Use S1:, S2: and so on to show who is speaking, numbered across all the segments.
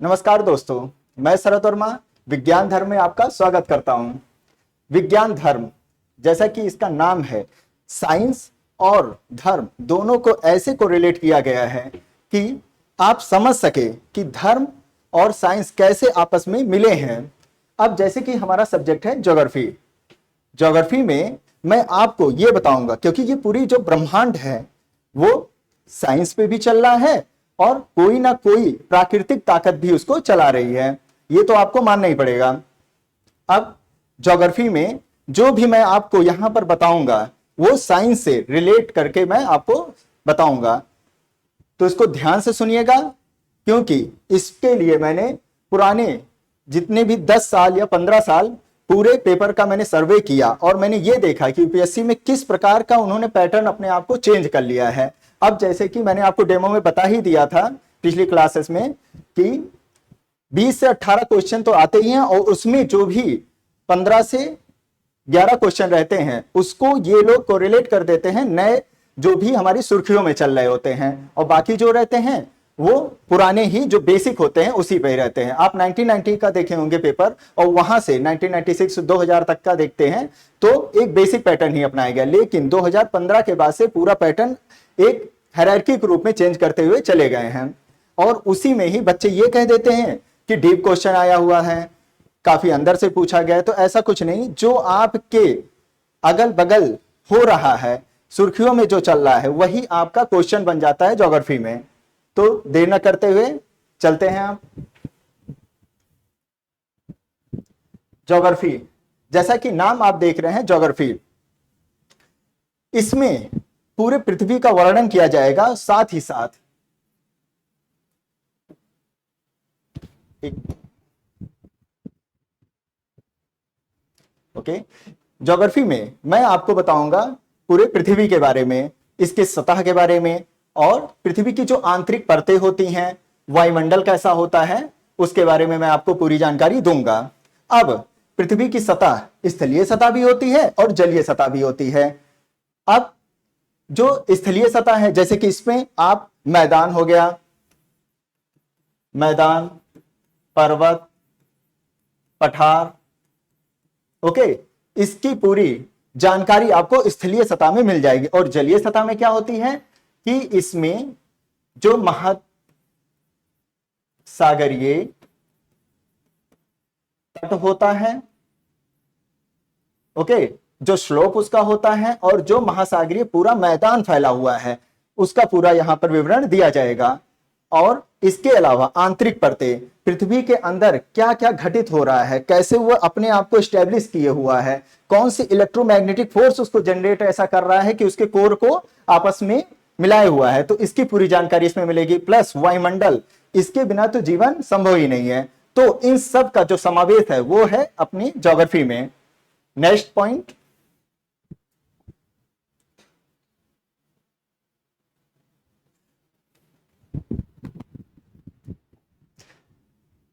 S1: नमस्कार दोस्तों, मैं शरद वर्मा विज्ञान धर्म में आपका स्वागत करता हूं। विज्ञान धर्म, जैसा कि इसका नाम है, साइंस और धर्म दोनों को ऐसे को रिलेट किया गया है कि आप समझ सके कि धर्म और साइंस कैसे आपस में मिले हैं। अब जैसे कि हमारा सब्जेक्ट है ज्योग्राफी। ज्योग्राफी में मैं आपको ये बताऊंगा, क्योंकि ये पूरी जो ब्रह्मांड है वो साइंस पे भी चल रहा है और कोई ना कोई प्राकृतिक ताकत भी उसको चला रही है, ये तो आपको मानना ही पड़ेगा। अब ज्योग्राफी में जो भी मैं आपको यहां पर बताऊंगा वो साइंस से रिलेट करके मैं आपको बताऊंगा, तो इसको ध्यान से सुनिएगा, क्योंकि इसके लिए मैंने पुराने जितने भी 10 साल या 15 साल पूरे पेपर का मैंने सर्वे किया और मैंने ये देखा कि यूपीएससी में किस प्रकार का उन्होंने पैटर्न अपने आप को चेंज कर लिया है। अब जैसे कि मैंने आपको डेमो में बता ही दिया था पिछली क्लासेस में कि 20 से 18 क्वेश्चन तो आते ही हैं और उसमें जो भी 15 से 11 क्वेश्चन रहते हैं उसको ये लोग कोरिलेट कर देते हैं नए जो भी हमारी सुर्खियों में चल रहे होते हैं, और बाकी जो रहते हैं वो पुराने ही जो बेसिक होते हैं उसी पे ही रहते हैं। आप 1990 का देखे होंगे पेपर और वहां से 1996 2000 तक का देखते हैं तो एक बेसिक पैटर्न ही अपनाया गया, लेकिन 2015 के बाद से पूरा पैटर्न एक हायरार्की के रूप में चेंज करते हुए चले गए हैं। और उसी में ही बच्चे ये कह देते हैं कि डीप क्वेश्चन आया हुआ है, काफी अंदर से पूछा गया है, तो ऐसा कुछ नहीं। जो आपके अगल बगल हो रहा है, सुर्खियों में जो चल रहा है, वही आपका क्वेश्चन बन जाता है ज्योग्राफी में। तो देर न करते हुए चलते हैं आप ज्योग्राफी। जैसा कि नाम आप देख रहे हैं ज्योग्राफी, इसमें पूरे पृथ्वी का वर्णन किया जाएगा, साथ ही साथ ओके। ज्योग्राफी में मैं आपको बताऊंगा पूरे पृथ्वी के बारे में, इसके सतह के बारे में, और पृथ्वी की जो आंतरिक परतें होती हैं, वायुमंडल कैसा होता है, उसके बारे में मैं आपको पूरी जानकारी दूंगा। अब पृथ्वी की सतह स्थलीय सतह भी होती है और जलीय सतह भी होती है। अब जो स्थलीय सतह है, जैसे कि इसमें आप मैदान हो गया, मैदान, पर्वत, पठार, ओके, इसकी पूरी जानकारी आपको स्थलीय सतह में मिल जाएगी। और जलीय सतह में क्या होती है कि इसमें जो महासागरीय तट होता है, ओके, जो स्लोप उसका होता है, और जो महासागरीय पूरा मैदान फैला हुआ है उसका पूरा यहां पर विवरण दिया जाएगा। और इसके अलावा आंतरिक परतें, पृथ्वी के अंदर क्या क्या घटित हो रहा है, कैसे वो अपने आप को स्टैब्लिश किए हुआ है, कौन सी इलेक्ट्रोमैग्नेटिक फोर्स उसको जनरेट ऐसा कर रहा है कि उसके कोर को आपस में मिलाए हुआ है, तो इसकी पूरी जानकारी इसमें मिलेगी। प्लस वायुमंडल, इसके बिना तो जीवन संभव ही नहीं है। तो इन सब का जो समावेश है वो है अपनी ज्योग्राफी में। नेक्स्ट पॉइंट,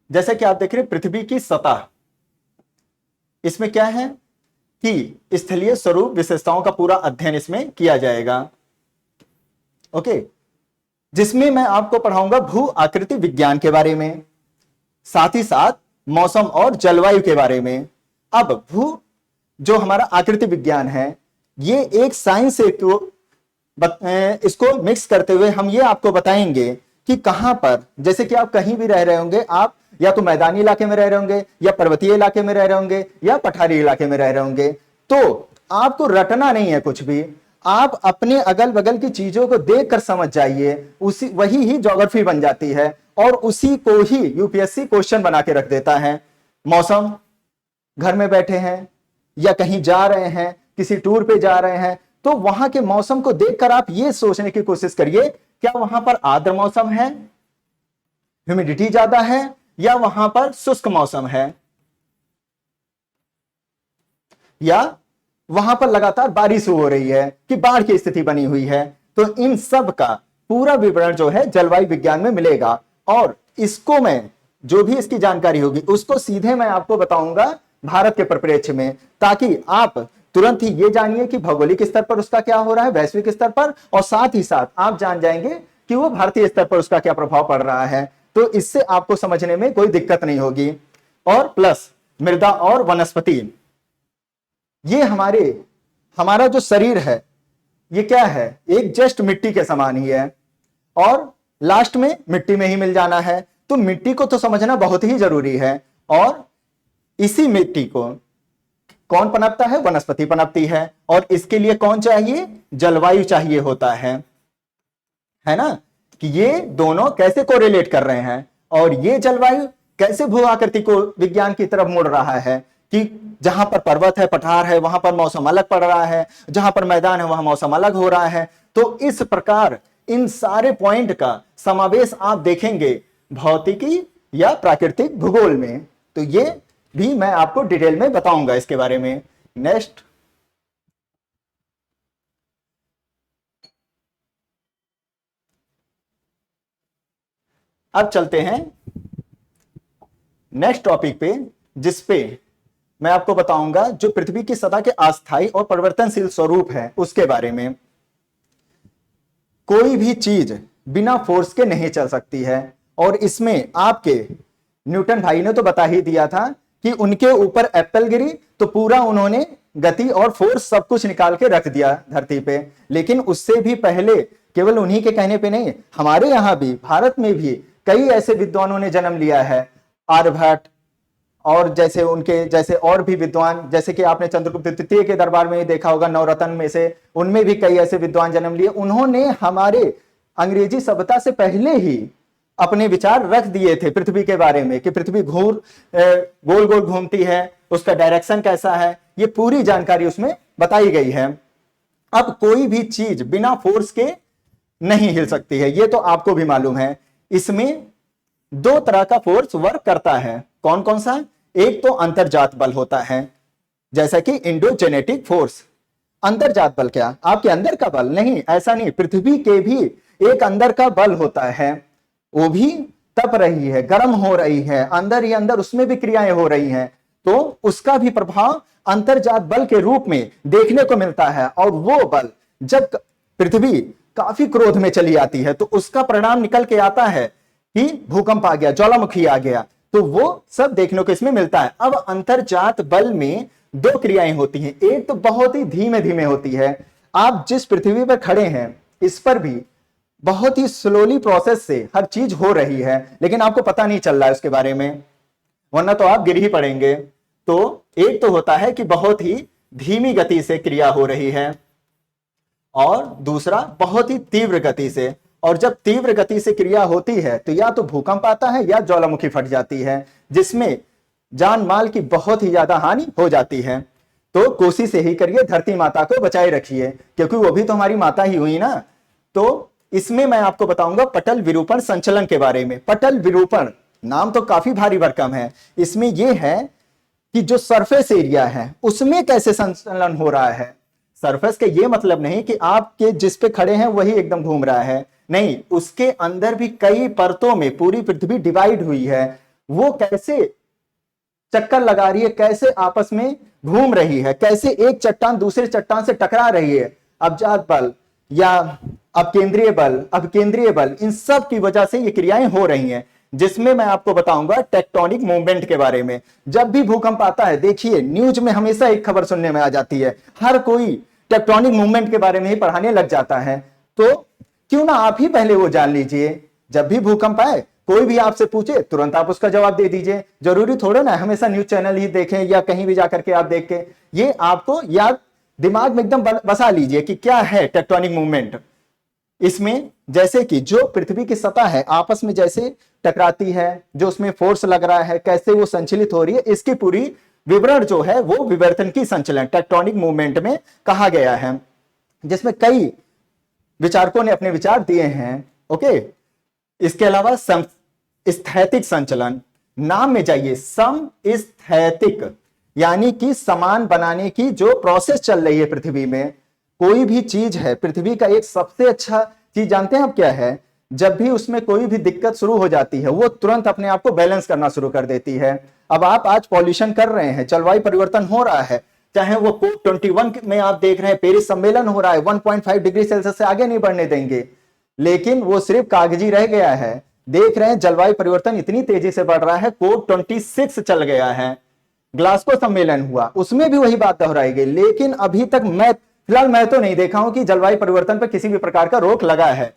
S1: जैसे कि आप देख रहे हैं पृथ्वी की सतह, इसमें क्या है कि स्थलीय स्वरूप विशेषताओं का पूरा अध्ययन इसमें किया जाएगा, ओके, जिसमें मैं आपको पढ़ाऊंगा भू आकृति विज्ञान के बारे में, साथ ही साथ मौसम और जलवायु के बारे में। अब भू जो हमारा आकृति विज्ञान है, ये एक साइंस से इसको मिक्स करते हुए हम ये आपको बताएंगे कि कहां पर, जैसे कि आप कहीं भी रह रहे होंगे, आप या तो मैदानी इलाके में रह रहे होंगे, या पर्वतीय इलाके में रह रहे होंगे, या पठारी इलाके में रह रहे होंगे, तो आपको रटना नहीं है कुछ भी, आप अपने अगल बगल की चीजों को देखकर समझ जाइए, उसी वही ही ज्योग्राफी बन जाती है और उसी को ही यूपीएससी क्वेश्चन बना के रख देता है। मौसम, घर में बैठे हैं या कहीं जा रहे हैं, किसी टूर पे जा रहे हैं, तो वहां के मौसम को देखकर आप ये सोचने की कोशिश करिए, क्या वहां पर आर्द्र मौसम है, ह्यूमिडिटी ज्यादा है, या वहां पर शुष्क मौसम है, या वहां पर लगातार बारिश हो रही है कि बाढ़ की स्थिति बनी हुई है। तो इन सब का पूरा विवरण जो है जलवायु विज्ञान में मिलेगा, और इसको मैं जो भी इसकी जानकारी होगी उसको सीधे मैं आपको बताऊंगा भारत के परिप्रेक्ष्य में, ताकि आप तुरंत ही ये जानिए कि भौगोलिक स्तर पर उसका क्या हो रहा है, वैश्विक स्तर पर, और साथ ही साथ आप जान जाएंगे कि वो भारतीय स्तर पर उसका क्या प्रभाव पड़ रहा है। तो इससे आपको समझने में कोई दिक्कत नहीं होगी। और प्लस मृदा और वनस्पति, ये हमारा जो शरीर है ये क्या है, एक जस्ट मिट्टी के समान ही है और लास्ट में मिट्टी में ही मिल जाना है। तो मिट्टी को तो समझना बहुत ही जरूरी है। और इसी मिट्टी को कौन पनपता है, वनस्पति पनपती है। और इसके लिए कौन चाहिए, जलवायु चाहिए होता है ना, कि ये दोनों कैसे कोरिलेट कर रहे हैं और ये जलवायु कैसे भू आकृति को विज्ञान की तरफ मुड़ रहा है, कि जहां पर पर्वत है, पठार है, वहां पर मौसम अलग पड़ रहा है, जहां पर मैदान है वहां मौसम अलग हो रहा है। तो इस प्रकार इन सारे पॉइंट का समावेश आप देखेंगे भौतिकी या प्राकृतिक भूगोल में। तो ये भी मैं आपको डिटेल में बताऊंगा इसके बारे में। नेक्स्ट, अब चलते हैं नेक्स्ट टॉपिक पे, जिस पे मैं आपको बताऊंगा जो पृथ्वी की सतह के अस्थायी और परिवर्तनशील स्वरूप है उसके बारे में। कोई भी चीज बिना फोर्स के नहीं चल सकती है और इसमें आपके न्यूटन भाई ने तो बता ही दिया था कि उनके ऊपर एप्पल गिरी तो पूरा उन्होंने गति और फोर्स सब कुछ निकाल के रख दिया धरती पे। लेकिन उससे भी पहले केवल उन्हीं के कहने पे नहीं, हमारे यहां भी भारत में भी कई ऐसे विद्वानों ने जन्म लिया है, आर्यभट्ट और जैसे उनके जैसे और भी विद्वान, जैसे कि आपने चंद्रगुप्त द्वितीय के दरबार में ही देखा होगा, नवरत्न में से उनमें भी कई ऐसे विद्वान जन्म लिए। उन्होंने हमारे अंग्रेजी सभ्यता से पहले ही अपने विचार रख दिए थे पृथ्वी के बारे में, कि पृथ्वी गोल गोल घूमती है, उसका डायरेक्शन कैसा है, ये पूरी जानकारी उसमें बताई गई है। अब कोई भी चीज बिना फोर्स के नहीं हिल सकती है, ये तो आपको भी मालूम है। इसमें दो तरह का फोर्स वर्क करता है। कौन कौन सा? एक तो अंतर्जात बल होता है, जैसा कि इंडोजेनेटिक फोर्स। अंतर्जात बल क्या, आपके अंदर का बल? नहीं, ऐसा नहीं। पृथ्वी के भी एक अंदर का बल होता है, वो भी तप रही है, गर्म हो रही है, अंदर ही अंदर उसमें भी क्रियाएं हो रही हैं, तो उसका भी प्रभाव अंतर्जात बल के रूप में देखने को मिलता है। और वो बल जब पृथ्वी काफी क्रोध में चली आती है तो उसका परिणाम निकल के आता है कि भूकंप आ गया, ज्वालामुखी आ गया, तो वो सब देखने को इसमें मिलता है। अब अंतर्जात बल में दो क्रियाएं होती हैं। एक तो बहुत ही धीमे धीमे होती है, आप जिस पृथ्वी पर खड़े हैं इस पर भी बहुत ही स्लोली प्रोसेस से हर चीज हो रही है, लेकिन आपको पता नहीं चल रहा है उसके बारे में, वरना तो आप गिर ही पड़ेंगे। तो एक तो होता है कि बहुत ही धीमी गति से क्रिया हो रही है और दूसरा बहुत ही तीव्र गति से। और जब तीव्र गति से क्रिया होती है तो या तो भूकंप आता है या ज्वालामुखी फट जाती है, जिसमें जान माल की बहुत ही ज्यादा हानि हो जाती है। तो कोशिश यही करिए, धरती माता को बचाए रखिए, क्योंकि वो भी तो हमारी माता ही हुई ना। तो इसमें मैं आपको बताऊंगा पटल विरूपण संचलन के बारे में। पटल विरूपण नाम तो काफी भारी भरकम है। इसमें यह है कि जो सरफेस एरिया है उसमें कैसे संचलन हो रहा है। सरफेस का ये मतलब नहीं कि आपके जिस पे खड़े हैं वही एकदम घूम रहा है, नहीं, उसके अंदर भी कई परतों में पूरी पृथ्वी डिवाइड हुई है। वो कैसे चक्कर लगा रही है, कैसे आपस में घूम रही है, कैसे एक चट्टान दूसरे चट्टान से टकरा रही है, अवजात बल या अपकेंद्रीय बल, इन सब की वजह से ये क्रियाएं हो रही हैं। जिसमें मैं आपको बताऊंगा टेक्टोनिक मूवमेंट के बारे में। जब भी भूकंप आता है, देखिए न्यूज में हमेशा एक खबर सुनने में आ जाती है, हर कोई टेक्टोनिक मूवमेंट के बारे में ही पढ़ाने लग जाता है। तो क्यों ना आप ही पहले वो जान लीजिए, जब भी भूकंप आए कोई भी आपसे पूछे तुरंत आप उसका जवाब दे दीजिए। जरूरी थोड़ा ना हमेशा न्यूज चैनल ही देखें या कहीं भी जाकर के आप देख के, ये आपको याद दिमाग में एकदम बसा लीजिए कि क्या है टेक्टोनिक मूवमेंट। इसमें जैसे कि जो पृथ्वी की सतह है आपस में जैसे टकराती है, जो उसमें फोर्स लग रहा है, कैसे वो संचलित हो रही है, इसकी पूरी विवरण जो है वो विवर्तन की संचलन टेक्टोनिक मूवमेंट में कहा गया है, जिसमें कई विचारकों ने अपने विचार दिए हैं। ओके, इसके अलावा स्थैतिक संचलन, नाम में जाइए, सम स्थैतिक, यानी कि समान बनाने की जो प्रोसेस चल रही है पृथ्वी में। कोई भी चीज है, पृथ्वी का एक सबसे अच्छा चीज जानते हैं आप क्या है? जब भी उसमें कोई भी दिक्कत शुरू हो जाती है वो तुरंत अपने आप को बैलेंस करना शुरू कर देती है। अब आप आज पॉल्यूशन कर रहे हैं, जलवायु परिवर्तन हो रहा है, चाहे वो COP21 में आप देख रहे हैं पेरिस सम्मेलन हो रहा है, 1.5 डिग्री सेल्सियस से आगे नहीं बढ़ने देंगे, लेकिन वो सिर्फ कागजी रह गया है। देख रहे हैं जलवायु परिवर्तन इतनी तेजी से बढ़ रहा है, कोप 26 चल गया है, ग्लासगो सम्मेलन हुआ, उसमें भी वही बात दोहराई गई, लेकिन अभी तक फिलहाल मैं तो नहीं देखा हूं कि जलवायु परिवर्तन पर किसी भी प्रकार का रोक लगा है।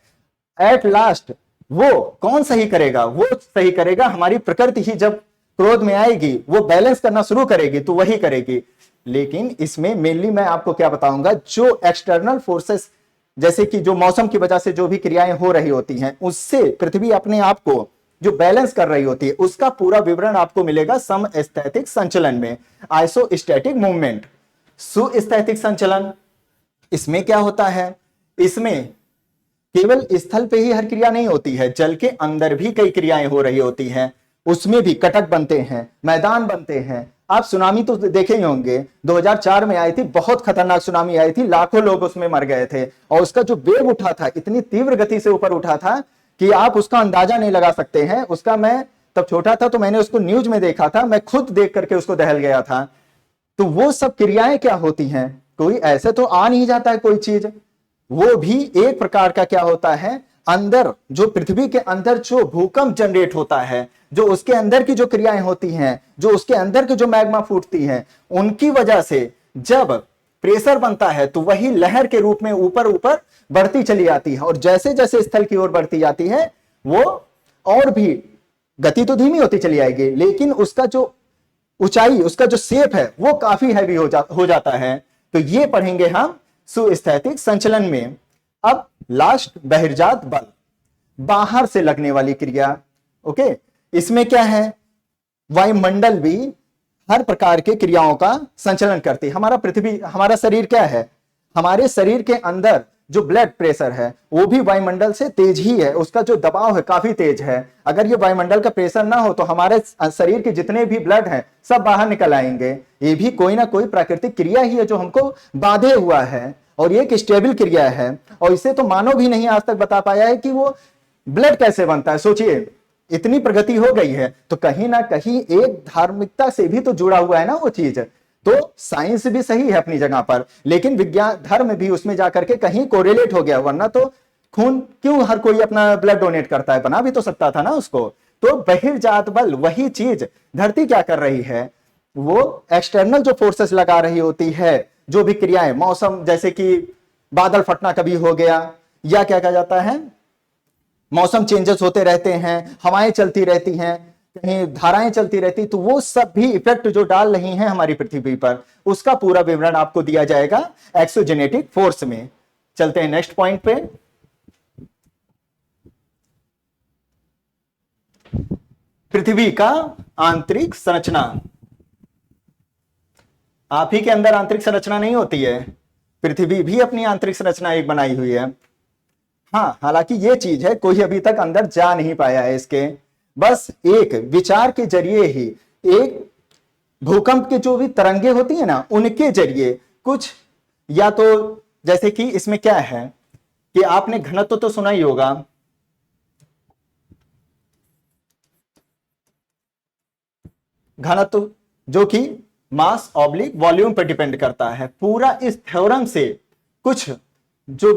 S1: एट लास्ट वो कौन सही करेगा? वो सही करेगा हमारी प्रकृति ही जब क्रोध में आएगी, वो बैलेंस करना शुरू करेगी तो वही करेगी। लेकिन इसमें मेनली मैं आपको क्या बताऊंगा, जो एक्सटर्नल फोर्सेस जैसे कि जो मौसम की वजह से जो भी क्रियाएं हो रही होती हैं, उससे पृथ्वी अपने आप को जो बैलेंस कर रही होती है, उसका पूरा विवरण आपको मिलेगा समस्थैतिक संचलन में। आइसोस्टैटिक मूवमेंट, सुस्थैतिक संचलन, इसमें क्या होता है? इसमें केवल स्थल पे ही हर क्रिया नहीं होती है, जल के अंदर भी कई क्रियाएं हो रही होती हैं, उसमें भी कटक बनते हैं, मैदान बनते हैं। आप सुनामी तो देखे ही होंगे, 2004 में आई थी, बहुत खतरनाक सुनामी आई थी, लाखों लोग उसमें मर गए थे, और उसका जो वेग उठा था इतनी तीव्र गति से ऊपर उठा था कि आप उसका अंदाजा नहीं लगा सकते हैं। उसका, मैं तब छोटा था तो मैंने उसको न्यूज में देखा था, मैं खुद देख करके उसको दहल गया था। तो वो सब क्रियाएं क्या होती हैं? कोई ऐसे तो आ नहीं जाता है कोई चीज, वो भी एक प्रकार का क्या होता है, अंदर जो पृथ्वी के अंदर जो भूकंप जनरेट होता है, जो उसके अंदर की जो क्रियाएं होती हैं, जो उसके अंदर की जो मैग्मा फूटती हैं, उनकी वजह से जब प्रेशर बनता है तो वही लहर के रूप में ऊपर ऊपर बढ़ती चली आती है, और जैसे जैसे स्थल की ओर बढ़ती जाती है वो और भी गति तो धीमी होती चली आएगी, लेकिन उसका जो ऊंचाई, उसका जो शेप है वो काफी हैवी हो जाता है। तो ये पढ़ेंगे हम सुस्थैतिक संचलन में। अब लास्ट, बहिर्जात बल, बाहर से लगने वाली क्रिया। ओके, इसमें क्या है, वायुमंडल भी हर प्रकार के क्रियाओं का संचलन करती है। हमारा पृथ्वी, हमारा शरीर क्या है, हमारे शरीर के अंदर जो ब्लड प्रेशर है वो भी वायुमंडल से तेज ही है, उसका जो दबाव है काफी तेज है। अगर ये वायुमंडल का प्रेशर ना हो तो हमारे शरीर के जितने भी ब्लड हैं सब बाहर निकल आएंगे। ये भी कोई ना कोई प्राकृतिक क्रिया ही है जो हमको बांधे हुआ है, और ये एक स्टेबल क्रिया है, और इसे तो मानव भी नहीं आज तक बता पाया है कि वो ब्लड कैसे बनता है। सोचिए, इतनी प्रगति हो गई है तो कहीं ना कहीं एक धार्मिकता से भी तो जुड़ा हुआ है ना वो चीज। तो साइंस भी सही है अपनी जगह पर, लेकिन विज्ञान धर्म भी उसमें जाकर के कहीं कोरिलेट हो गया, वरना तो खून क्यों हर कोई अपना ब्लड डोनेट करता है, बना भी तो सकता था ना उसको। तो बहिर्जात बल, वही चीज धरती क्या कर रही है, वो एक्सटर्नल जो फोर्सेस लगा रही होती है, जो भी क्रियाएं, मौसम जैसे कि बादल फटना कभी हो गया, या क्या कहा जाता है, मौसम चेंजेस होते रहते हैं, हवाएं चलती रहती हैं, कहीं धाराएं चलती रहती, तो वो सब भी इफेक्ट जो डाल रही हैं हमारी पृथ्वी पर, उसका पूरा विवरण आपको दिया जाएगा एक्सोजेनेटिक फोर्स में। चलते हैं नेक्स्ट पॉइंट पे। पृथ्वी का आंतरिक संरचना। आप ही के अंदर आंतरिक संरचना नहीं होती है, पृथ्वी भी अपनी आंतरिक संरचना एक बनाई हुई है। हाँ, हालांकि ये चीज है कोई अभी तक अंदर जा नहीं पाया है इसके, बस एक विचार के जरिए ही, एक भूकंप के जो भी तरंगे होती है ना, उनके जरिए कुछ, या तो जैसे कि इसमें क्या है कि आपने घनत्व तो सुना ही होगा, घनत्व जो कि मास ऑब्लिक वॉल्यूम पर डिपेंड करता है। पूरा इस थ्योरम से कुछ जो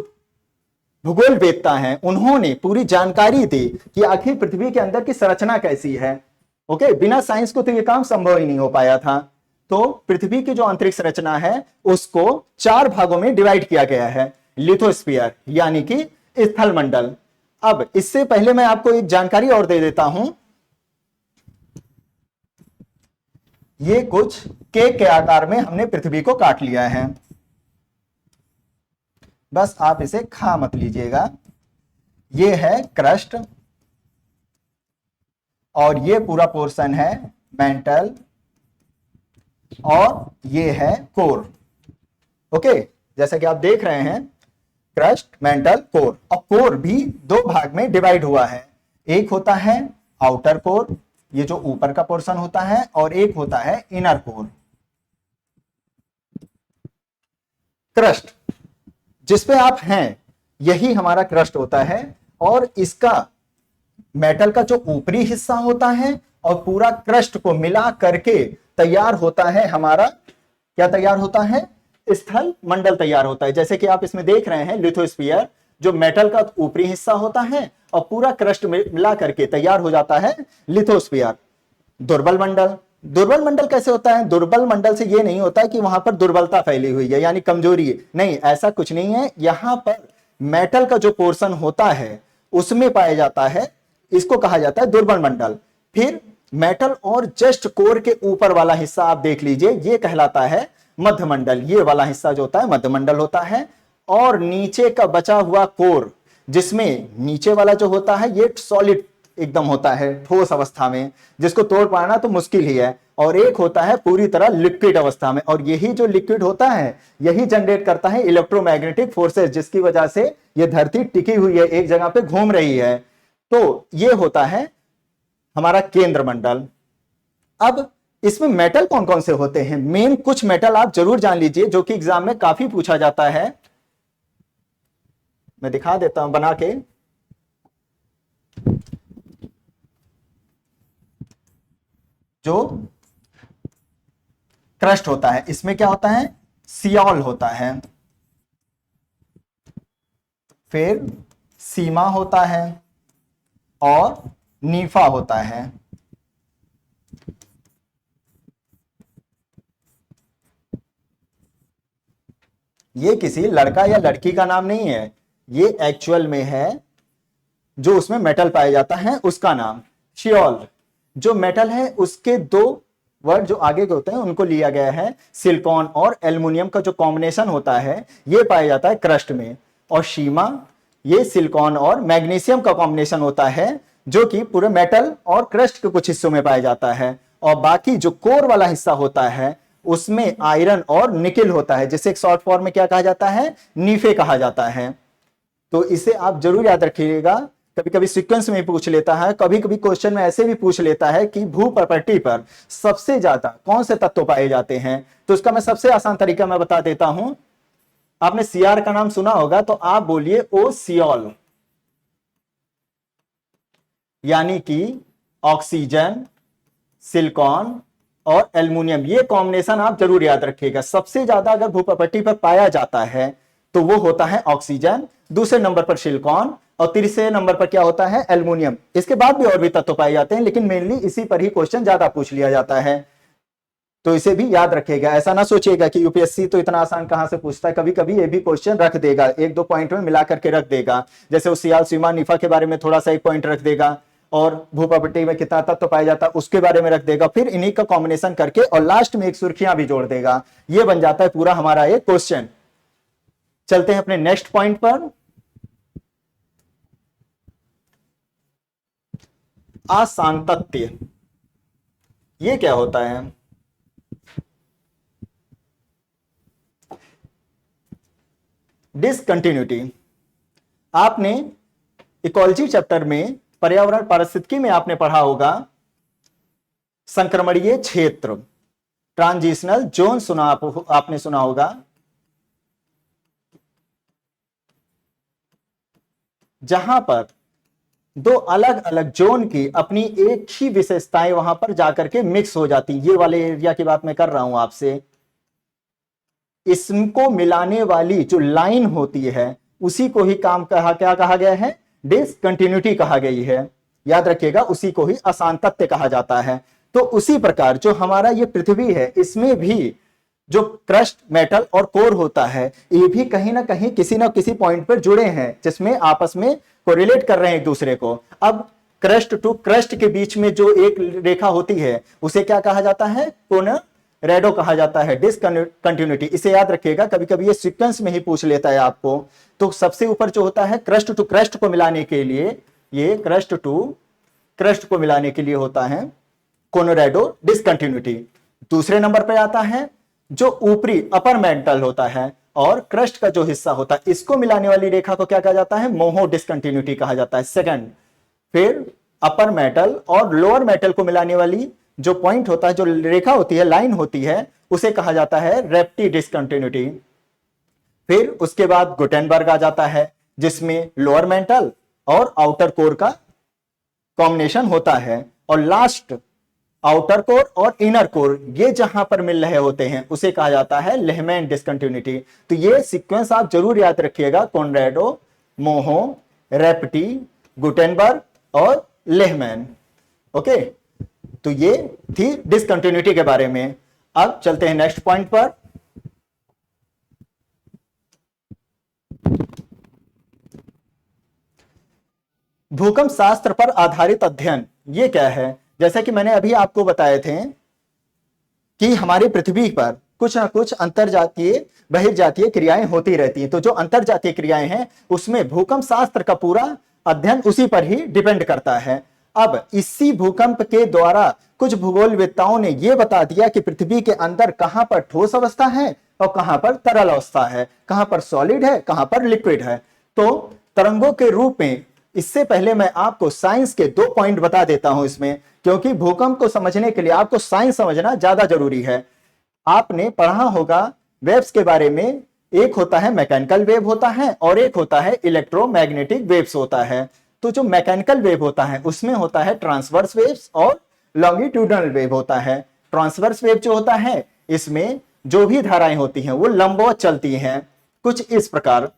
S1: भूगोलवेत्ता हैं उन्होंने पूरी जानकारी दी कि आखिर पृथ्वी के अंदर की संरचना कैसी है। ओके, बिना साइंस को तो यह काम संभव ही नहीं हो पाया था। तो पृथ्वी की जो आंतरिक संरचना है उसको 4 भागों में डिवाइड किया गया है, लिथोस्फीयर यानी कि स्थल मंडल। अब इससे पहले मैं आपको एक जानकारी और दे देता हूं, ये कुछ केक के आकार में हमने पृथ्वी को काट लिया है, बस आप इसे खा मत लीजिएगा। ये है क्रस्ट और ये पूरा पोर्शन है मेंटल और ये है कोर। ओके, जैसा कि आप देख रहे हैं क्रस्ट, मेंटल, कोर, और कोर भी 2 भाग में डिवाइड हुआ है। एक होता है आउटर कोर, ये जो ऊपर का पोर्शन होता है, और एक होता है इनर कोर। क्रस्ट जिसपे आप हैं यही हमारा क्रस्ट होता है, और इसका मेटल का जो ऊपरी हिस्सा होता है और पूरा क्रस्ट को मिला करके तैयार होता है हमारा, क्या तैयार होता है, स्थल मंडल तैयार होता है। जैसे कि आप इसमें देख रहे हैं लिथोस्फीयर जो मेटल का ऊपरी हिस्सा होता है और पूरा क्रस्ट मिला करके तैयार हो जाता है लिथोस्फीयर। दुर्बल मंडल, दुर्बल मंडल कैसे होता है? दुर्बल मंडल से ये नहीं होता है कि वहां पर दुर्बलता फैली हुई है यानी कमजोरी है, नहीं, ऐसा कुछ नहीं है। यहां पर मेटल का जो पोर्शन होता है उसमें पाया जाता है, इसको कहा जाता है दुर्बल मंडल। फिर मेटल और जस्ट कोर के ऊपर वाला हिस्सा आप देख लीजिए, ये कहलाता है मध्य मंडल। ये वाला हिस्सा जो होता है मध्य मंडल होता है। और नीचे का बचा हुआ कोर, जिसमें नीचे वाला जो होता है ये सॉलिड एकदम होता है, ठोस अवस्था में, जिसको तोड़ पाना तो मुश्किल ही है। और एक होता है पूरी तरह लिक्विड अवस्था में, और यही जो लिक्विड होता है यही जनरेट करता है इलेक्ट्रोमैग्नेटिक फोर्सेस, जिसकी वजह से ये धरती टिकी हुई है, एक जगह पे घूम रही है। तो ये होता है हमारा केंद्र मंडल। अब इसमें मेटल कौन कौन से होते हैं? मेन कुछ मेटल आप जरूर जान लीजिए जो कि एग्जाम में काफी पूछा जाता है। मैं दिखा देता हूं बना के। जो क्रस्ट होता है इसमें क्या होता है? सियोल होता है, फिर सीमा होता है और नीफा होता है। ये किसी लड़का या लड़की का नाम नहीं है, ये एक्चुअल में है जो उसमें मेटल पाया जाता है उसका नाम। शियोल जो मेटल है उसके दो वर्ड जो आगे के होते हैं उनको लिया गया है। सिलिकॉन और एल्युमिनियम का जो कॉम्बिनेशन होता है ये पाया जाता है क्रस्ट में। और सीमा ये सिलिकॉन और मैग्नीशियम का कॉम्बिनेशन होता है जो कि पूरे मेटल और क्रस्ट के कुछ हिस्सों में पाया जाता है। और बाकी जो कोर वाला हिस्सा होता है उसमें आयरन और निकेल होता है, जिसे एक शॉर्ट फॉर्म में क्या कहा जाता है? नीफे कहा जाता है। तो इसे आप जरूर याद रखिएगा, कभी कभी सीक्वेंस में पूछ लेता है, कभी कभी क्वेश्चन में ऐसे भी पूछ लेता है कि भू प्रॉपर्टी पर सबसे ज्यादा कौन से तत्व पाए जाते हैं। तो उसका मैं सबसे आसान तरीका मैं बता देता हूं। आपने सीआर का नाम सुना होगा, तो आप बोलिए ओ सियोल, यानी कि ऑक्सीजन, सिलिकॉन और एल्युमिनियम, ये कॉम्बिनेशन आप जरूर याद रखिएगा। सबसे ज्यादा अगर भू प्रॉपर्टी पर पाया जाता है तो वो होता है ऑक्सीजन, दूसरे नंबर पर सिलिकॉन और तीसरे नंबर पर क्या होता है? एल्युमिनियम। इसके बाद भी और भी तत्व पाए जाते हैं, लेकिन मेनली इसी पर ही क्वेश्चन ज्यादा पूछ लिया जाता है, तो इसे भी याद रखिएगा। ऐसा ना सोचिएगा कि यूपीएससी तो इतना आसान कहां से पूछता है, कभी कभी ये भी क्वेश्चन रख देगा, एक दो पॉइंट में मिला करके रख देगा। जैसे वो सियाल, सीमा, निफा के बारे में थोड़ा सा एक पॉइंट रख देगा, और भू प्रॉपर्टी में कितना तत्व पाया जाता है उसके बारे में रख देगा, फिर इन्हीं का कॉम्बिनेशन करके और लास्ट में एक सुर्खियां भी जोड़ देगा। ये बन जाता है पूरा हमारा एक क्वेश्चन। चलते हैं अपने नेक्स्ट पॉइंट पर। असांतत्य, ये क्या होता है? डिसकंटिन्यूटी, आपने इकोलॉजी चैप्टर में पर्यावरण पारिस्थितिकी में आपने पढ़ा होगा संक्रमणीय क्षेत्र, ट्रांजिशनल जोन सुना आपने सुना होगा, जहां पर दो अलग अलग जोन की अपनी एक ही विशेषताएं वहां पर जाकर के मिक्स हो जाती। ये वाले एरिया की बात मैं कर रहा हूं आपसे। इसको मिलाने वाली जो लाइन होती है उसी को ही क्या कहा गया है? डिसकंटिन्यूटी कहा गई है। याद रखिएगा, उसी को ही असांतत्य कहा जाता है। तो उसी प्रकार जो हमारा ये पृथ्वी है, इसमें भी जो क्रस्ट, मेटल और कोर होता है, ये भी कहीं ना कहीं किसी ना किसी पॉइंट पर जुड़े हैं, जिसमें आपस में कोरिलेट कर रहे हैं एक दूसरे को। अब क्रस्ट टू क्रस्ट के बीच में जो एक रेखा होती है उसे क्या कहा जाता है? कोनरेडो कहा जाता है, डिसकंटिन्यूटी। इसे याद रखिएगा, कभी कभी ये सीक्वेंस में ही पूछ लेता है आपको। तो सबसे ऊपर जो होता है क्रस्ट टू क्रस्ट को मिलाने के लिए, ये क्रस्ट टू क्रस्ट को मिलाने के लिए होता है कोनरेडो डिसकंटिन्यूटी। दूसरे नंबर पर आता है जो ऊपरी अपर मेंटल होता है और क्रस्ट का जो हिस्सा होता है, इसको मिलाने वाली रेखा को क्या कहा जाता है? मोहो डिसकंटिन्यूटी कहा जाता है, सेकंड। फिर अपर मेटल और लोअर मेटल को मिलाने वाली जो पॉइंट होता है, जो रेखा होती है, लाइन होती है, उसे कहा जाता है रेप्टी डिसकंटिन्यूटी। फिर उसके बाद गुटेनबर्ग आ जाता है, जिसमें लोअर मेटल और आउटर कोर का कॉम्बिनेशन होता है। और लास्ट आउटर कोर और इनर कोर, ये जहां पर मिल रहे होते हैं उसे कहा जाता है लेहमैन डिसकंटिन्यूटी। तो ये सीक्वेंस आप जरूर याद रखिएगा, कोनरेडो, मोहो, रेपटी, गुटेनबर्ग और लेहमैन। ओके, तो ये थी डिसकंटिन्यूटी के बारे में। अब चलते हैं नेक्स्ट पॉइंट पर। भूकंप शास्त्र पर आधारित अध्ययन ये क्या है? जैसा कि मैंने अभी आपको बताए थे कि हमारी पृथ्वी पर कुछ ना कुछ अंतरजातीय बहिर्जातीय क्रियाएं होती रहती हैं। तो जो अंतरजातीय क्रियाएं हैं उसमें भूकंप शास्त्र का पूरा अध्ययन उसी पर ही डिपेंड करता है। अब इसी भूकंप के द्वारा कुछ भूगोलवेत्ताओं ने यह बता दिया कि पृथ्वी के अंदर कहां पर ठोस अवस्था है और कहां पर तरल अवस्था है, कहां पर सॉलिड है, कहां पर लिक्विड है। तो तरंगों के रूप में, इससे पहले मैं आपको साइंस के 2 पॉइंट बता देता हूं इसमें, क्योंकि भूकंप को समझने के लिए आपको साइंस समझना ज्यादा जरूरी है। आपने पढ़ा होगा वेव्स के बारे में, एक होता है मैकेनिकल वेव होता है और एक होता है इलेक्ट्रोमैग्नेटिक वेव्स होता है। तो जो मैकेनिकल वेव होता है उसमें होता है ट्रांसवर्स वेव्स और लॉन्गिट्यूडनल वेव होता है। ट्रांसवर्स वेव जो होता है इसमें जो भी धाराएं होती हैं वो लंबवत चलती हैं, कुछ इस प्रकार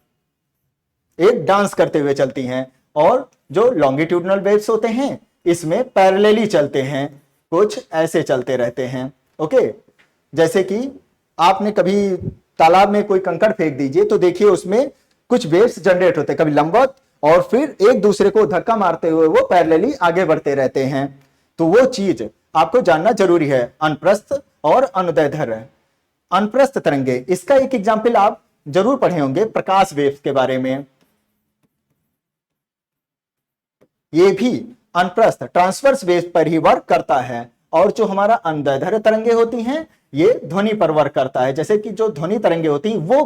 S1: एक डांस करते हुए चलती हैं। और जो लॉन्गिट्यूडनल वेव्स होते हैं इसमें पैरेलली चलते हैं, कुछ ऐसे चलते रहते हैं। ओके, जैसे कि आपने कभी तालाब में कोई कंकड़ फेंक दीजिए तो देखिए उसमें कुछ वेव्स जनरेट होते हैं, कभी लंबवत और फिर एक दूसरे को धक्का मारते हुए वो पैरेलली आगे बढ़ते रहते हैं। तो वो चीज आपको जानना जरूरी है, अनुप्रस्थ और अनुदैर्ध्य। अनुप्रस्थ तरंगे, इसका एक एग्जाम्पल आप जरूर पढ़े होंगे प्रकाश वेव्स के बारे में। ये भी अनुप्रस्थ ट्रांसवर्स वेव पर ही वर्क करता है। और जो हमारा अनुदैर्ध्य तरंगे होती हैं ये ध्वनि पर वर्क करता है। जैसे कि जो ध्वनि तरंगे होती हैं वो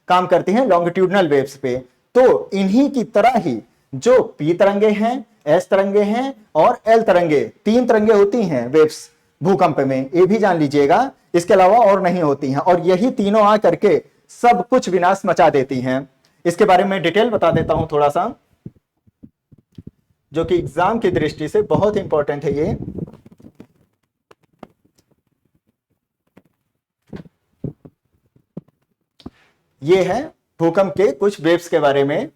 S1: काम करती हैं लॉन्गिट्यूडनल वेव्स पे। तो इन्हीं की तरह ही जो पी तरंगे हैं, एस तरंगे हैं और एल तरंगे, 3 तरंगे होती हैं वेव्स भूकंप में, ये भी जान लीजिएगा। इसके अलावा और नहीं होती हैं और यही तीनों आ करके सब कुछ विनाश मचा देती हैं। इसके बारे में डिटेल बता देता हूं थोड़ा सा, जो कि एग्जाम की दृष्टि से बहुत इंपॉर्टेंट है। ये है भूकंप के कुछ वेव्स के बारे में।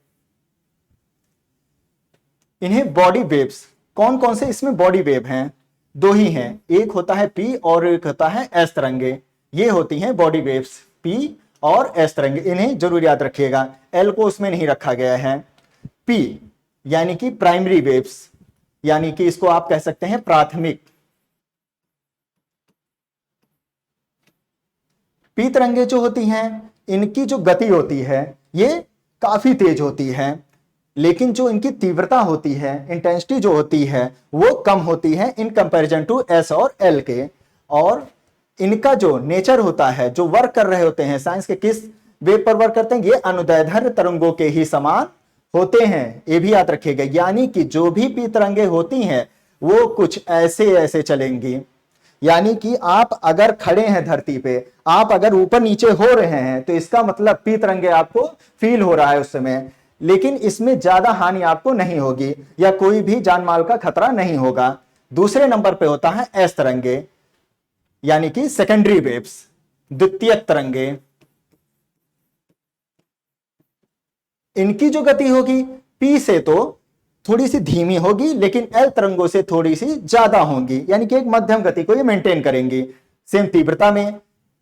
S1: इन्हें बॉडी वेव्स, कौन कौन से इसमें बॉडी वेव हैं? 2 ही हैं, एक होता है पी और एक होता है एस तरंगे। ये होती हैं बॉडी वेव्स, पी और एस तरंगे, इन्हें जरूर याद रखिएगा। एल को उसमें नहीं रखा गया है। पी यानी कि प्राइमरी वेव्स, यानी कि इसको आप कह सकते हैं प्राथमिक। पी तरंगे जो होती हैं इनकी जो गति होती है ये काफी तेज होती है, लेकिन जो इनकी तीव्रता होती है, इंटेंसिटी जो होती है वो कम होती है इन कंपैरिजन टू एस और एल के। और इनका जो नेचर होता है, जो वर्क कर रहे होते हैं, साइंस के किस वेव पर वर्क करते हैं, ये अनुदैर्ध्य तरंगों के ही समान होते हैं, ये भी याद रखिएगा। यानी कि जो भी पी तरंगे होती हैं वो कुछ ऐसे ऐसे चलेंगी। यानी कि आप अगर खड़े हैं धरती पे, आप अगर ऊपर नीचे हो रहे हैं तो इसका मतलब पी तरंगे आपको फील हो रहा है उस समय, लेकिन इसमें ज्यादा हानि आपको नहीं होगी या कोई भी जान माल का खतरा नहीं होगा। दूसरे नंबर पे होता है एस तरंगे, यानी कि सेकेंडरी वेव्स, द्वितीयक तरंगे। इनकी जो गति होगी पी से तो थोड़ी सी धीमी होगी, लेकिन एल तरंगों से थोड़ी सी ज्यादा होंगी, यानी कि एक मध्यम गति को ये मेंटेन करेंगी। सेम तीव्रता में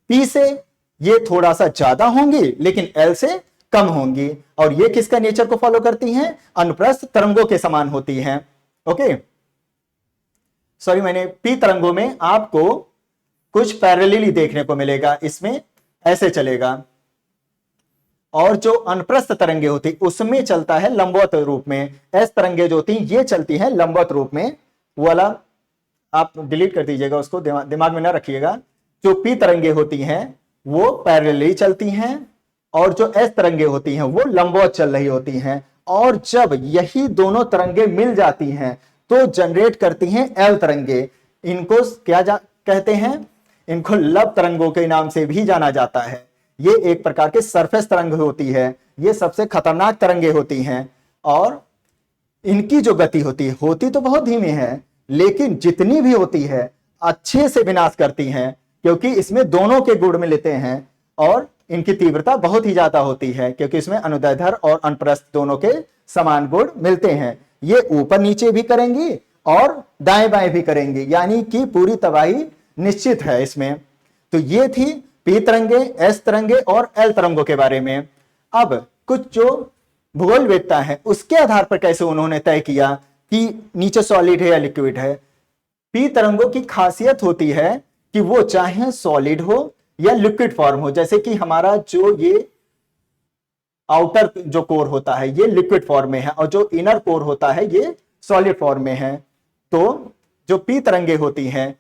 S1: पी से ये थोड़ा सा ज्यादा होंगी लेकिन एल से कम होंगी। और ये किसका नेचर को फॉलो करती हैं? अनुप्रस्थ तरंगों के समान होती हैं। ओके, सॉरी, मैंने पी तरंगों में आपको कुछ पैरेलली देखने को मिलेगा, इसमें ऐसे चलेगा। और जो अनुप्रस्थ तरंगे होती उसमें चलता है लंबवत रूप में। एस तरंगे जो होती ये चलती है लंबवत रूप में। वो वाला आप डिलीट कर दीजिएगा, उसको दिमाग में ना रखिएगा। जो पी तरंगे होती हैं वो पैरेलली चलती हैं और जो एस तरंगे होती हैं वो लंबवत चल रही होती हैं। और जब यही दोनों तरंगे मिल जाती हैं तो जनरेट करती हैं एल तरंगे। इनको क्या कहते हैं? इनको लव तरंगों के नाम से भी जाना जाता है। ये एक प्रकार के सरफेस तरंग होती है, ये सबसे खतरनाक तरंगे होती हैं। और इनकी जो गति होती तो बहुत धीमी है, लेकिन जितनी भी होती है अच्छे से विनाश करती हैं, क्योंकि इसमें दोनों के गुण मिलते हैं। और इनकी तीव्रता बहुत ही ज्यादा होती है, क्योंकि इसमें अनुदैर्ध्य और अनुप्रस्थ दोनों के समान गुण मिलते हैं। ये ऊपर नीचे भी करेंगी और दाएं बाएं भी करेंगी, यानी कि पूरी तबाही निश्चित है इसमें। तो ये थी पी तरंगे, एस तरंगे और एल तरंगों के बारे में। अब कुछ जो भूगोलवेत्ता है उसके आधार पर कैसे उन्होंने तय किया कि नीचे सॉलिड है या लिक्विड है। पी तरंगों की खासियत होती है कि वो चाहे सॉलिड हो या लिक्विड फॉर्म हो। जैसे कि हमारा जो ये आउटर जो कोर होता है ये लिक्विड फॉर्म में है और जो इनर कोर होता है ये सॉलिड फॉर्म में है। तो जो पी तरंगे होती हैं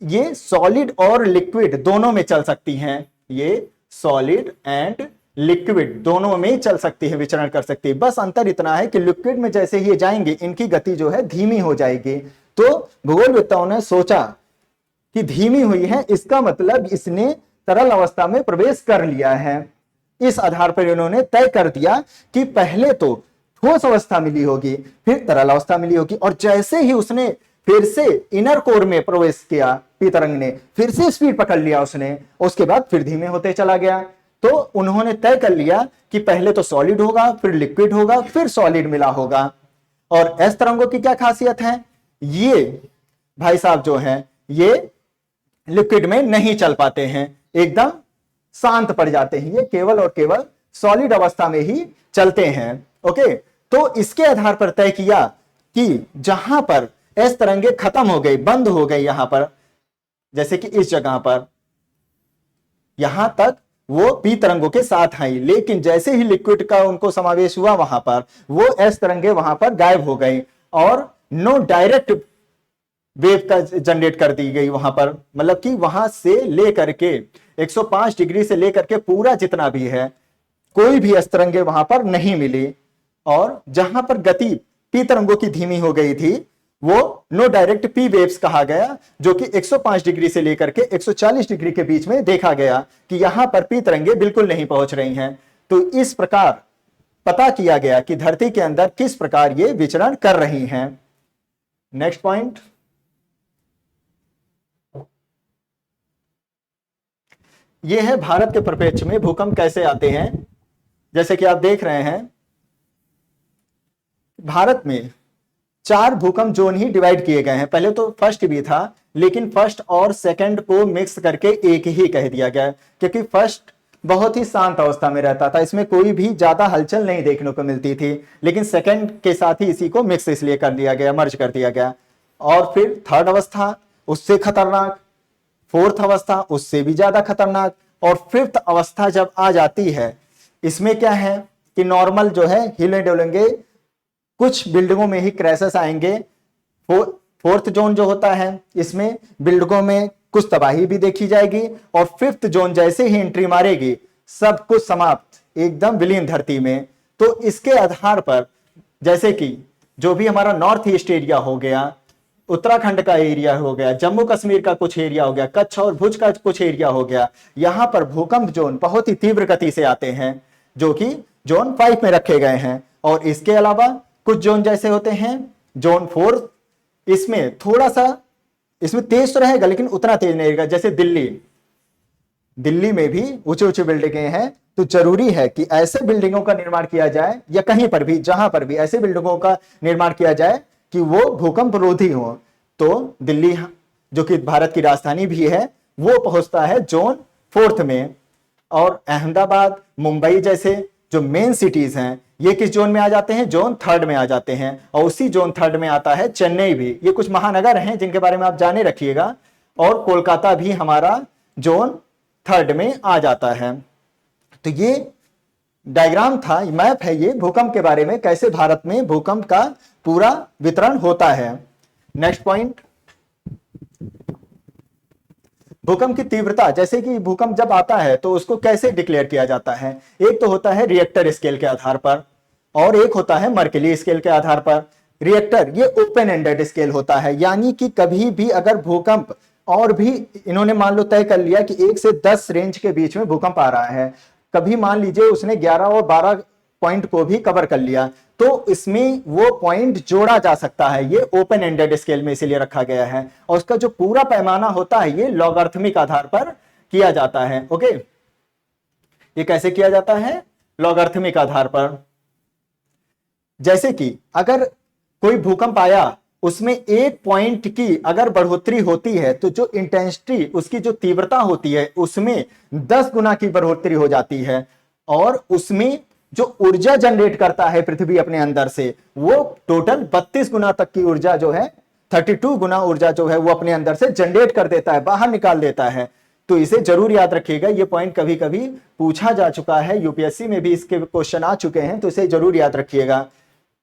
S1: ये सॉलिड और लिक्विड दोनों में चल सकती हैं। ये सॉलिड एंड लिक्विड दोनों में चल सकती है, विचरण कर सकती है। बस अंतर इतना है कि लिक्विड में जैसे ही ये जाएंगे इनकी गति जो है धीमी हो जाएगी। तो भूगोलवेत्ताओं ने सोचा कि धीमी हुई है, इसका मतलब इसने तरल अवस्था में प्रवेश कर लिया है। इस आधार पर इन्होंने तय कर दिया कि पहले तो ठोस अवस्था मिली होगी, फिर तरल अवस्था मिली होगी, और जैसे ही उसने फिर से इनर कोर में प्रवेश किया पी तरंग ने, फिर से स्पीड पकड़ लिया उसने, उसके बाद फिर धीमे होते चला गया। तो उन्होंने तय कर लिया कि पहले तो सॉलिड होगा, फिर लिक्विड होगा, फिर सॉलिड मिला होगा। और एस तरंगों की क्या खासियत है, ये भाई साहब जो हैं ये लिक्विड में नहीं चल पाते हैं, एकदम शांत पड़ जाते हैं, ये केवल और केवल सॉलिड अवस्था में ही चलते हैं। ओके, तो इसके आधार पर तय किया कि जहां पर एस तरंगे खत्म हो गई, बंद हो गई, यहां पर जैसे कि इस जगह पर, यहां तक वो पी तरंगों के साथ आई, लेकिन जैसे ही लिक्विड का उनको समावेश हुआ वहां पर वो एस तरंगे वहां पर गायब हो गई और नो डायरेक्ट वेव का जनरेट कर दी गई वहां पर। मतलब कि वहां से लेकर के 105 डिग्री से लेकर के पूरा जितना भी है कोई भी एस तरंगे वहां पर नहीं मिली। और जहां पर गति पी तरंगों की धीमी हो गई थी वो नो डायरेक्ट पी वेव्स कहा गया, जो कि 105 डिग्री से लेकर के 140 डिग्री के बीच में देखा गया कि यहां पर पी तरंगे बिल्कुल नहीं पहुंच रही हैं। तो इस प्रकार पता किया गया कि धरती के अंदर किस प्रकार ये विचरण कर रही हैं। नेक्स्ट पॉइंट, ये है भारत के परिप्रेक्ष्य में भूकंप कैसे आते हैं। जैसे कि आप देख रहे हैं भारत में 4 भूकंप जोन ही डिवाइड किए गए हैं। पहले तो फर्स्ट भी था, लेकिन फर्स्ट और सेकंड को मिक्स करके एक ही कह दिया गया, क्योंकि फर्स्ट बहुत ही शांत अवस्था में रहता था, इसमें कोई भी ज्यादा हलचल नहीं देखने को मिलती थी, लेकिन सेकंड के साथ ही इसी को मिक्स इसलिए कर दिया गया, मर्ज कर दिया गया। और फिर थर्ड अवस्था उससे खतरनाक, फोर्थ अवस्था उससे भी ज्यादा खतरनाक, और फिफ्थ अवस्था जब आ जाती है इसमें क्या है कि नॉर्मल जो है हिले डुलेंगे, कुछ बिल्डिंगों में ही क्रैशेस आएंगे। फोर्थ जोन जो होता है इसमें बिल्डिंगों में कुछ तबाही भी देखी जाएगी, और फिफ्थ जोन जैसे ही एंट्री मारेगी सब कुछ समाप्त, एकदम विलीन धरती में। तो इसके आधार पर जैसे कि जो भी हमारा नॉर्थ ईस्ट एरिया हो गया, उत्तराखंड का एरिया हो गया, जम्मू कश्मीर का कुछ एरिया हो गया, कच्छ और भुज का कुछ एरिया हो गया, यहां पर भूकंप जोन बहुत ही तीव्र गति से आते हैं, जो कि जोन 5 में रखे गए हैं। और इसके अलावा कुछ जोन जैसे होते हैं जोन 4, इसमें थोड़ा सा इसमें तेज तो रहेगा लेकिन उतना तेज नहीं रहेगा। जैसे दिल्ली में भी ऊंचे ऊंचे बिल्डिंगें हैं, तो जरूरी है कि ऐसे बिल्डिंगों का निर्माण किया जाए, या कहीं पर भी जहां पर भी ऐसे बिल्डिंगों का निर्माण किया जाए कि वो भूकंप रोधी हो। तो दिल्ली जो कि भारत की राजधानी भी है वो पहुंचता है जोन 4 में, और अहमदाबाद, मुंबई जैसे जो मेन सिटीज हैं ये किस जोन में आ जाते हैं, जोन 3 में आ जाते हैं। और उसी जोन 3 में आता है चेन्नई भी। ये कुछ महानगर हैं जिनके बारे में आप जाने रखिएगा। और कोलकाता भी हमारा जोन 3 में आ जाता है। तो ये डायग्राम था, मैप है ये भूकंप के बारे में, कैसे भारत में भूकंप का पूरा वितरण होता है। नेक्स्ट पॉइंट, भूकंप की तीव्रता। जैसे कि भूकंप जब आता है तो उसको कैसे डिक्लेयर किया जाता है, एक तो होता है रिएक्टर स्केल के आधार पर, और एक होता है मर्केली स्केल के आधार पर। रिएक्टर ये ओपन एंडेड स्केल होता है, यानी कि कभी भी अगर भूकंप, और भी इन्होंने मान लो तय कर लिया कि 1 से 10 रेंज के बीच में भूकंप आ रहा है, कभी मान लीजिए उसने 11 और 12 पॉइंट को भी कवर कर लिया, तो इसमें वो पॉइंट जोड़ा जा सकता है। ये ओपन एंडेड स्केल में इसीलिए रखा गया है, और उसका जो पूरा पैमाना होता है ये लॉगरिथमिक आधार पर किया जाता है। ओके, ये कैसे किया जाता है? लॉगरिथमिक आधार पर। जैसे कि अगर कोई भूकंप आया, उसमें एक पॉइंट की अगर बढ़ोतरी होती है तो जो इंटेंसिटी, उसकी जो तीव्रता होती है, उसमें 10 गुना की बढ़ोतरी हो जाती है, और उसमें जो ऊर्जा जनरेट करता है पृथ्वी अपने अंदर से, वो टोटल 32 गुना तक की ऊर्जा जो है, 32 गुना ऊर्जा जो है वो अपने अंदर से जनरेट कर देता है, बाहर निकाल देता है। तो इसे जरूर याद रखिएगा, ये पॉइंट कभी कभी पूछा जा चुका है, यूपीएससी में भी इसके क्वेश्चन आ चुके हैं, तो इसे जरूर याद रखिएगा।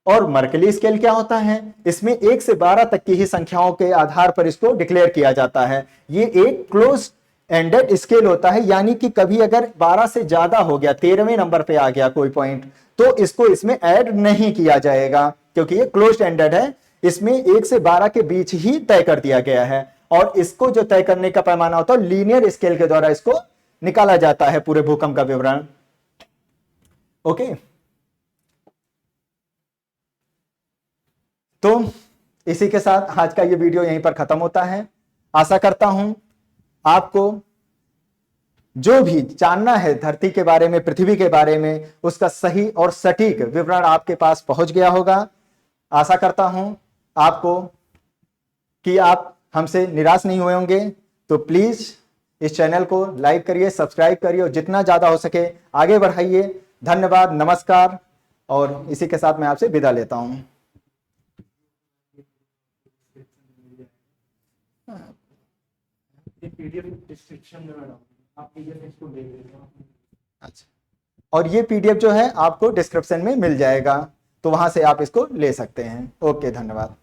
S1: और मर्कली स्केल क्या होता है? इसमें 1 से 12 तक की ही संख्याओं के आधार पर इसको डिक्लेयर किया जाता है। ये एक क्लोज एंडेड स्केल होता है, यानी कि कभी अगर 12 से ज्यादा हो गया, 13वें नंबर पे आ गया कोई पॉइंट, तो इसको इसमें ऐड नहीं किया जाएगा, क्योंकि ये क्लोज एंडेड है। इसमें 1 से 12 के बीच ही तय कर दिया गया है, और इसको जो तय करने का पैमाना होता है, लीनियर स्केल के द्वारा इसको निकाला जाता है, पूरे भूकंप का विवरण। ओके, तो इसी के साथ आज का ये वीडियो यहीं पर खत्म होता है। आशा करता हूं आपको जो भी जानना है धरती के बारे में, पृथ्वी के बारे में, उसका सही और सटीक विवरण आपके पास पहुंच गया होगा। आशा करता हूं आपको कि आप हमसे निराश नहीं हुए होंगे। तो प्लीज इस चैनल को लाइक करिए, सब्सक्राइब करिए, और जितना ज्यादा हो सके आगे बढ़ाइए। धन्यवाद, नमस्कार, और इसी के साथ मैं आपसे विदा लेता हूं।
S2: पीडीएफ डिस्क्रिप्शन में डालूंगा, आप पीडीएफ इसको देख लीजिए।
S1: अच्छा, और ये पीडीएफ जो है आपको डिस्क्रिप्शन में मिल जाएगा, तो वहां से आप इसको ले सकते हैं। ओके, धन्यवाद।